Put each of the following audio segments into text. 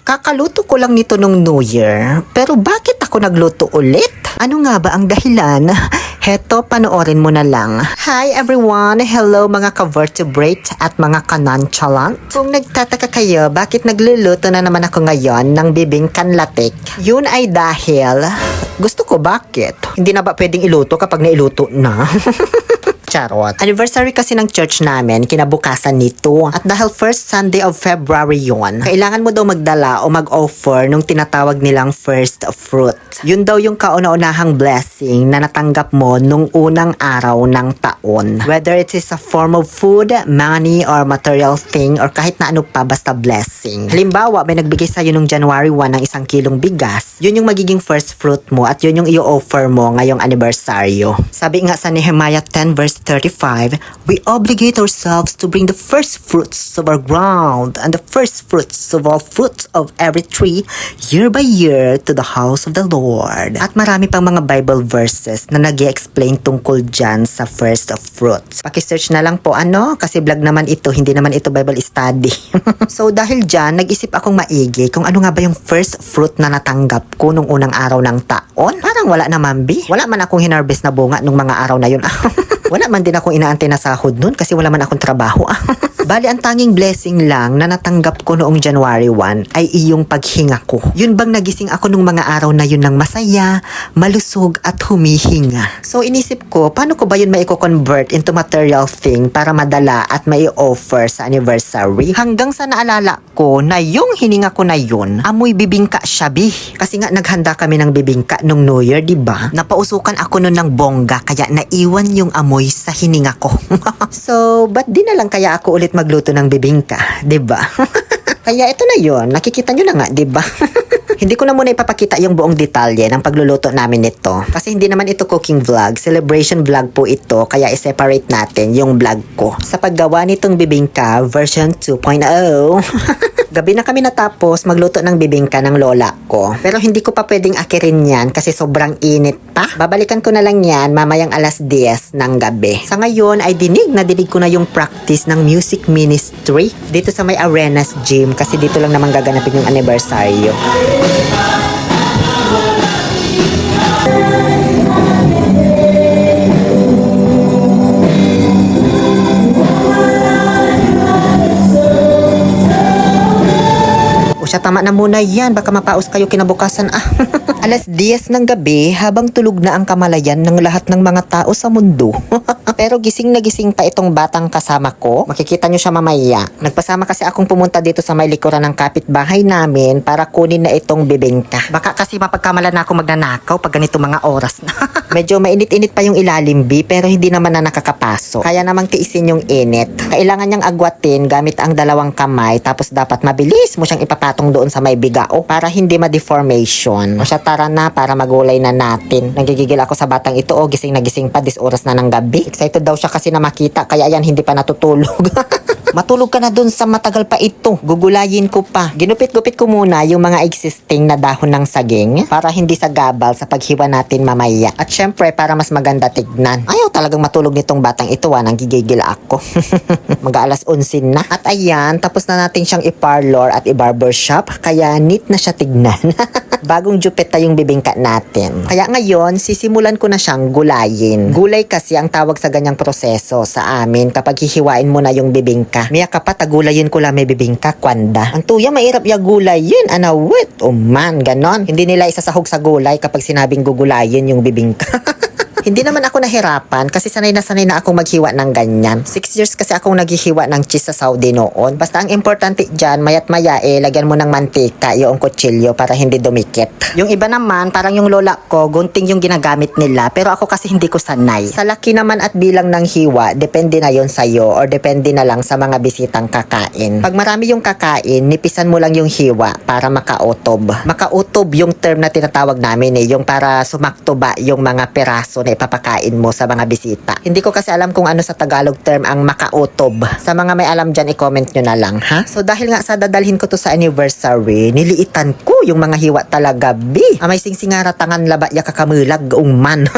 Kakaluto ko lang nito nung New Year. Pero bakit ako nagluto ulit? Ano nga ba ang dahilan? Heto, panoorin mo na lang. Hi everyone! Hello mga ka-vertebrate at mga ka-nonchalant. Kung nagtataka kayo, bakit nagluluto na naman ako ngayon ng bibingkan latik? Yun ay dahil gusto ko bakit? Hindi na ba pwedeng iluto kapag nailuto na? Charot. Anniversary kasi ng church namin, kinabukasan nito. At dahil first Sunday of February yon, kailangan mo daw magdala o mag-offer nung tinatawag nilang first fruit. Yun daw yung kauna-unahang blessing na natanggap mo nung unang araw ng taon. Whether it is a form of food, money, or material thing, or kahit na ano pa, basta blessing. Halimbawa, may nagbigay sa'yo nung January 1 ng 1 kilong bigas. Yun yung magiging first fruit mo at yun yung i-offer mo ngayong anibersaryo. Sabi nga sa Nehemiah 10 verse 35, we obligate ourselves to bring the first fruits of our ground and the first fruits of all fruits of every tree year by year to the house of the Lord. At marami pang mga Bible verses na nag-i-explain tungkol dyan sa first fruits. Paki-search na lang po kasi vlog naman ito, hindi naman ito Bible study. So dahil dyan, nag-isip akong maigi kung ano nga ba yung first fruit na natanggap ko nung unang araw ng taon. Parang wala naman wala man akong hinarvest na bunga nung mga araw na yun. Wala man din akong inaantay na sahod nun kasi wala man akong trabaho. Bali, ang tanging blessing lang na natanggap ko noong January 1 ay iyong paghinga ko. Yun bang nagising ako nung mga araw na yun ng masaya, malusog at humihinga. So inisip ko, paano ko ba yun maiko-convert into material thing para madala at mai-offer sa anniversary? Hanggang sa naalala ko na yung hininga ko na yun, amoy bibingka siya, Kasi nga naghanda kami ng bibingka nung New Year, diba? Napausukan ako nun ng bongga kaya naiwan yung amoy sa hininga ko. So, ba't di na lang kaya ako ulit magluto ng bibingka, 'di ba? Kaya ito na 'yon, nakikita nyo na nga, 'di ba? Hindi ko na muna ipapakita yung buong detalye ng pagluluto namin nito. Kasi hindi naman ito cooking vlog, celebration vlog po ito, kaya i-separate natin yung vlog ko. Sa paggawa nitong bibingka version 2.0. Gabi na kami natapos magluto ng bibingka ng lola ko. Pero hindi ko pa pwedeng akirin yan kasi sobrang init pa. Babalikan ko na lang yan mamayang alas 10 ng gabi. Sa ngayon ay dinig ko na yung practice ng music ministry dito sa may Arenas Gym kasi dito lang naman gaganapin yung anibersaryo. Tama na muna yan, baka mapaus kayo kinabukasan. Alas 10 ng gabi habang tulog na ang kamalayan ng lahat ng mga tao sa mundo. Pero gising na gising pa itong batang kasama ko. Makikita nyo siya mamaya. Nagpasama kasi akong pumunta dito sa may likuran ng kapitbahay namin para kunin na itong bibingka. Baka kasi mapagkamala na ako magnanakaw pag ganito mga oras na. Medyo mainit-init pa yung ilalim, pero hindi naman na nakakapasok. Kaya namang tiisin yung init. Kailangan niyang agwatin gamit ang dalawang kamay tapos dapat mabilis mo siyang ipapatong doon sa may bigao para hindi ma-deformation. O siya, tara na para magulay na natin. Nagigigil ako sa batang ito, gising na gising pa, oras na ng gabi. Excited daw siya kasi na makita, kaya yan hindi pa natutulog. Matulog ka na dun sa matagal pa ito. Gugulayin ko pa. Ginupit-gupit ko muna yung mga existing na dahon ng saging para hindi sa gabal sa paghiwa natin mamaya. At syempre, para mas maganda tignan. Ayaw talagang matulog nitong batang ito, nanggigigil ako. Mag-aalas 11 na. At ayan, tapos na natin siyang i-parlor at i-barbershop, kaya neat na siya tignan. Bagong jupeta yung bibingka natin. Kaya ngayon, sisimulan ko na siyang gulayin. Gulay kasi ang tawag sa ganyang proseso sa amin kapag hihiwain mo na yung bibingka. Miya kapat, agulayin ko lang may bibingka, kwanda. Ang tuya, mahirap yung gulayin. Anawit, ganon. Hindi nila isasahog sa gulay kapag sinabing gugulayin yung bibingka. Hindi naman ako nahirapan kasi sanay na akong maghiwa ng ganyan. 6 years kasi akong naghihiwa ng cheese sa Saudi noon. Basta ang importante dyan, mayat maya lagyan mo ng mantika yung kutsilyo para hindi dumikit. Yung iba naman, parang yung lola ko, gunting yung ginagamit nila. Pero ako kasi hindi ko sanay. Sa laki naman at bilang ng hiwa, depende na yon sa'yo or depende na lang sa mga bisitang kakain. Pag marami yung kakain, nipisan mo lang yung hiwa para makautob. Makautob yung term na tinatawag namin yung para sumakto ba yung mga peraso na ipapakain mo sa mga bisita. Hindi ko kasi alam kung ano sa Tagalog term ang makautob. Sa mga may alam dyan, i-comment nyo na lang, ha? So dahil nga sa dadalhin ko to sa anniversary, niliitan ko yung mga hiwa talaga, Amay sing-singara tangan laba ya kakamulag man.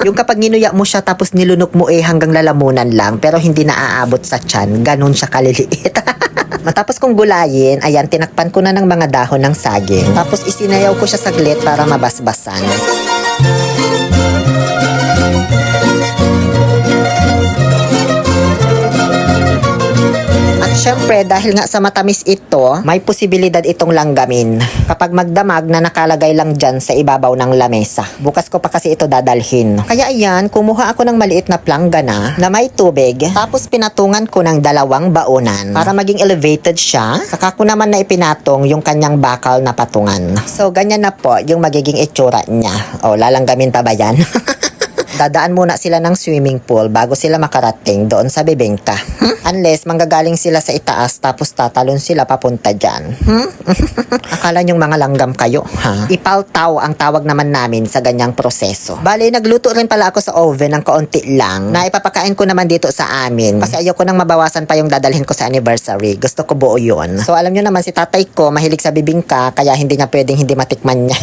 Yung kapag ginuya mo siya tapos nilunok mo hanggang lalamunan lang pero hindi na aabot sa tiyan, ganun siya kaliliit. Matapos kong gulayin, ayan, tinakpan ko na ng mga dahon ng saging. Tapos isinayaw ko siya saglit para mabasbasan. Siyempre, dahil nga sa matamis ito, may posibilidad itong langgamin. Kapag magdamag na nakalagay lang dyan sa ibabaw ng lamesa. Bukas ko pa kasi ito dadalhin. Kaya ayan, kumuha ako ng maliit na planggana na may tubig. Tapos pinatungan ko ng 2 baonan para maging elevated siya. Saka ko naman na ipinatong yung kanyang bakal na patungan. So, ganyan na po yung magiging itsura niya. O, lalanggamin pa ba yan? Dadaan muna sila ng swimming pool bago sila makarating doon sa bibingka. Unless manggagaling sila sa itaas tapos tatalon sila papunta dyan. Akala nyong mga langgam kayo, ha? Ipaltaw ang tawag naman namin sa ganyang proseso. Bale, nagluto rin pala ako sa oven ng kaunti lang na ipapakain ko naman dito sa amin. Kasi ayoko nang mabawasan pa yung dadalhin ko sa anniversary. Gusto ko buo yun. So alam nyo naman si tatay ko mahilig sa bibingka kaya hindi niya pwedeng hindi matikman niya.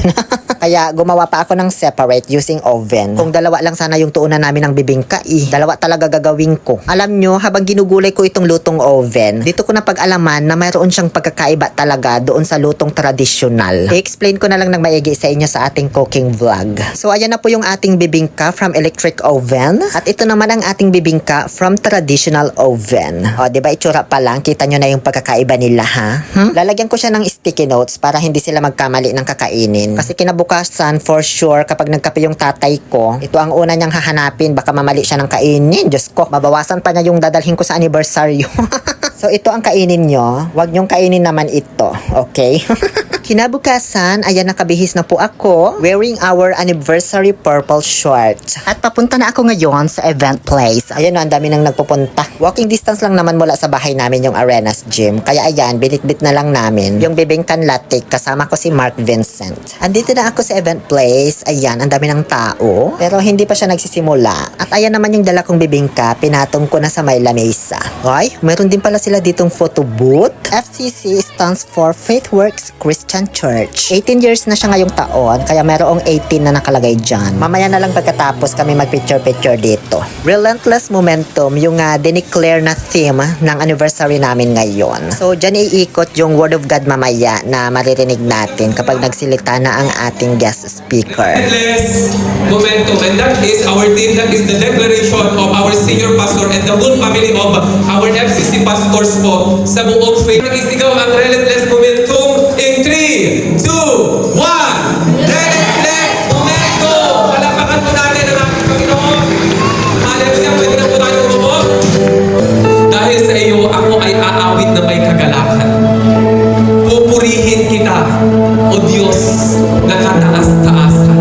Kaya gumawa pa ako ng separate using oven. Kung 2 lang sana yung tuunan namin ng bibingka, 2 talaga gagawin ko. Alam nyo, habang ginugulay ko itong lutong oven, dito ko na pag-alaman na mayroon siyang pagkakaiba talaga doon sa lutong tradisyonal. I-explain ko na lang ng maigi sa inyo sa ating cooking vlog. So ayan na po yung ating bibingka from electric oven. At ito naman ang ating bibingka from traditional oven. O, diba itsura pa lang? Kita nyo na yung pagkakaiba nila, ha? Lalagyan ko siya ng sticky notes para hindi sila magkamali ng kakainin. Kasi kinabukasan, for sure, kapag nagkape yung tatay ko, ito ang una niyang hahanapin, baka mamali siya ng kainin. Diyos ko, mabawasan pa niya yung dadalhin ko sa anniversary. So ito ang kainin nyo. Huwag nyong kainin naman ito. Okay? Kinabukasan, ayan nakabihis na po ako wearing our anniversary purple short. At papunta na ako ngayon sa event place. Ayan no, ang dami nang nagpupunta. Walking distance lang naman mula sa bahay namin yung Arenas Gym. Kaya ayan, binitbit na lang namin yung bibingkan latik kasama ko si Mark Vincent. Andito na ako sa event place. Ayan, ang dami ng tao. Pero hindi pa siya nagsisimula. At ayan naman yung dala kong bibingka. Pinatong ko na sa may lamesa. Ay, meron din pala sila ditong photo booth. FCC stands for Faithworks Christian Church. 18 years na siya ngayong taon, kaya merong 18 na nakalagay dyan. Mamaya na lang pagkatapos kami mag-picture-picture dito. Relentless Momentum, yung dineclare na theme ng anniversary namin ngayon. So, dyan iikot yung Word of God mamaya na maririnig natin kapag nagsilita na ang ating guest speaker. Relentless Momentum, and that is our theme, that is the declaration of our senior pastor and the whole family of our FCC pastors po sa buong faith. Isigaw ang Relentless Momentum in 3, 2, 1. Relentless Momentum! Palapakan po natin ang ating Panginoon. Hallelujah! Pwede na po tayo umupo. Dahil sa iyo, ako ay aawit na may kagalakan. Pupurihin kita, O Diyos, na kataas-taasan.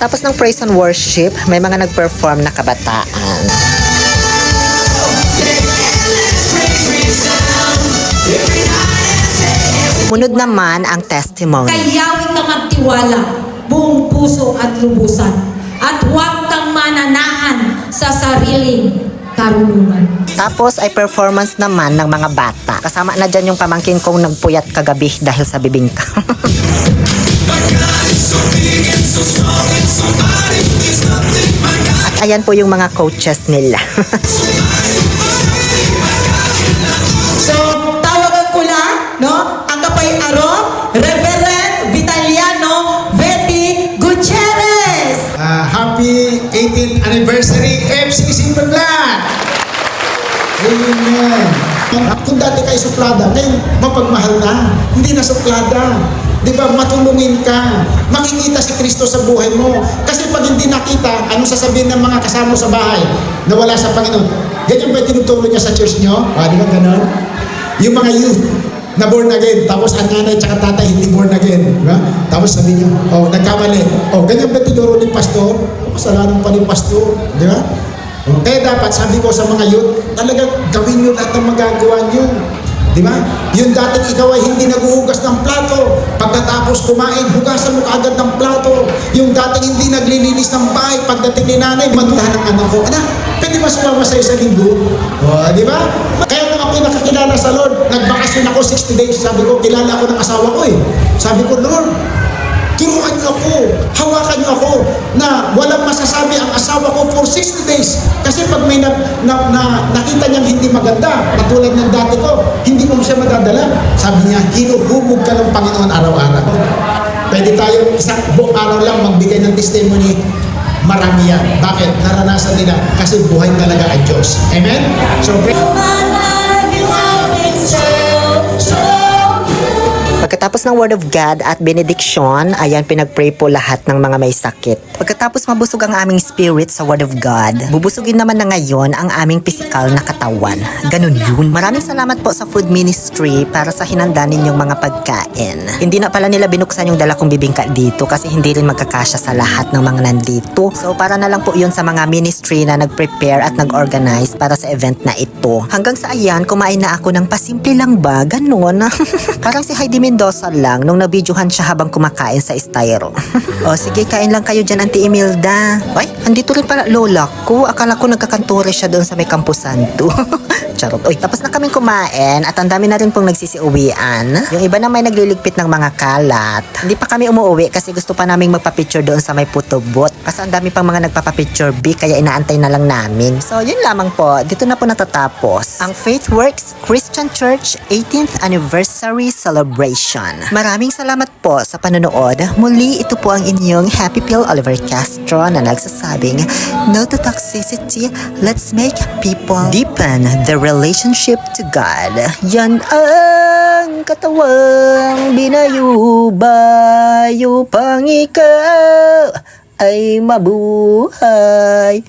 Tapos ng praise and worship, may mga nag-perform na kabataan. Munod naman ang testimony. Kayawin ka magtiwala, buong puso at lubusan. At huwag kang mananahan sa sariling karunungan. Tapos ay performance naman ng mga bata. Kasama na dyan yung pamangkin kong nagpuyat kagabi dahil sa bibingka. At ayan po yung mga coaches nila. So, tawagan ko lang, no? Ang anniversary FCC Berglan! Amen. Kung dati kayo suplada, ngayon mapagmahal na. Hindi na suplada. Di ba? Matulungin ka. Makikita si Kristo sa buhay mo. Kasi pag hindi nakita, anong sasabihin ng mga kasama mo sa bahay na wala sa Panginoon? Ganyan ba tinuturo niya sa church niyo? Di ba ganon? Yung mga youth na born again, tapos ang nanay at tatay hindi born again. Di ba? Tapos sabi niyo, nagkamali. Ganyan ba tinuro ni pastor? Kasalanan pa ni pastor. Di ba? Kaya dapat, sabi ko sa mga youth, talagang gawin nyo lahat ng magagawa nyo. Di ba? Yung dating ikaw ay hindi naguhugas ng plato, pagkatapos kumain, hugasan mo kaagad ng plato. Yung dating hindi naglilinis ng bahay, pagdating ni nanay, mantahan ng anak ko, anak, pwede ba sumama sa'yo sa linggo? Di ba? Kaya nung ako nakakilala sa Lord, nagbakasyon ako 60 days, sabi ko, kilala ako ng asawa ko eh. Sabi ko, Lord, turuan niyo ako, hawakan niyo ako na walang masasabi ang asawa ko for 60 days. Kasi pag may nakita niyang hindi maganda, katulad ng dati ko, hindi mo siya madadala. Sabi niya, hinuhubog ka ng Panginoon araw-araw. Pwede tayo isang buong araw lang magbigay ng testimony. Marami yan. Bakit? Naranasan nila kasi buhay talaga ang Diyos. Amen? So, Pagkatapos ng Word of God at benediction, ayan, pinag-pray po lahat ng mga may sakit. Pagkatapos mabusog ang aming spirit sa Word of God, bubusugin naman na ngayon ang aming physical na katawan. Ganun yun. Maraming salamat po sa food ministry para sa hinanda ninyong mga pagkain. Hindi na pala nila binuksan yung dala kong bibingka dito kasi hindi rin magkakasya sa lahat ng mga nandito. So para na lang po yun sa mga ministry na nag-prepare at nag-organize para sa event na ito. Hanggang sa ayan, kumain na ako ng pasimple lang ba? Ganun. Parang si Heidi Mendoza lang nung nabidyohan siya habang kumakain sa styro. O sige, kain lang kayo dyan, Auntie Imelda. Ay, andito rin pala lola ko. Akala ko nagkakantore siya doon sa may Campo Santo. Charot. Uy, tapos na kaming kumain at ang dami na rin pong nagsisiuwian. Yung iba na may nagliligpit ng mga kalat. Hindi pa kami umuwi kasi gusto pa naming magpa-picture doon sa may putobot. Kasi ang dami pang mga nagpapa-picture B kaya inaantay na lang namin. So, yun lamang po. Dito na po natatapos ang Faith Works Christian Church 18th Anniversary Celebration. Maraming salamat po sa panonood. Muli, ito po ang inyong Happy Pill Oliver Castro na nagsasabing, no to toxicity, let's make people deepen their relationship to God. Yan ang katawang binayubayo pang ikaw ay mabuhay.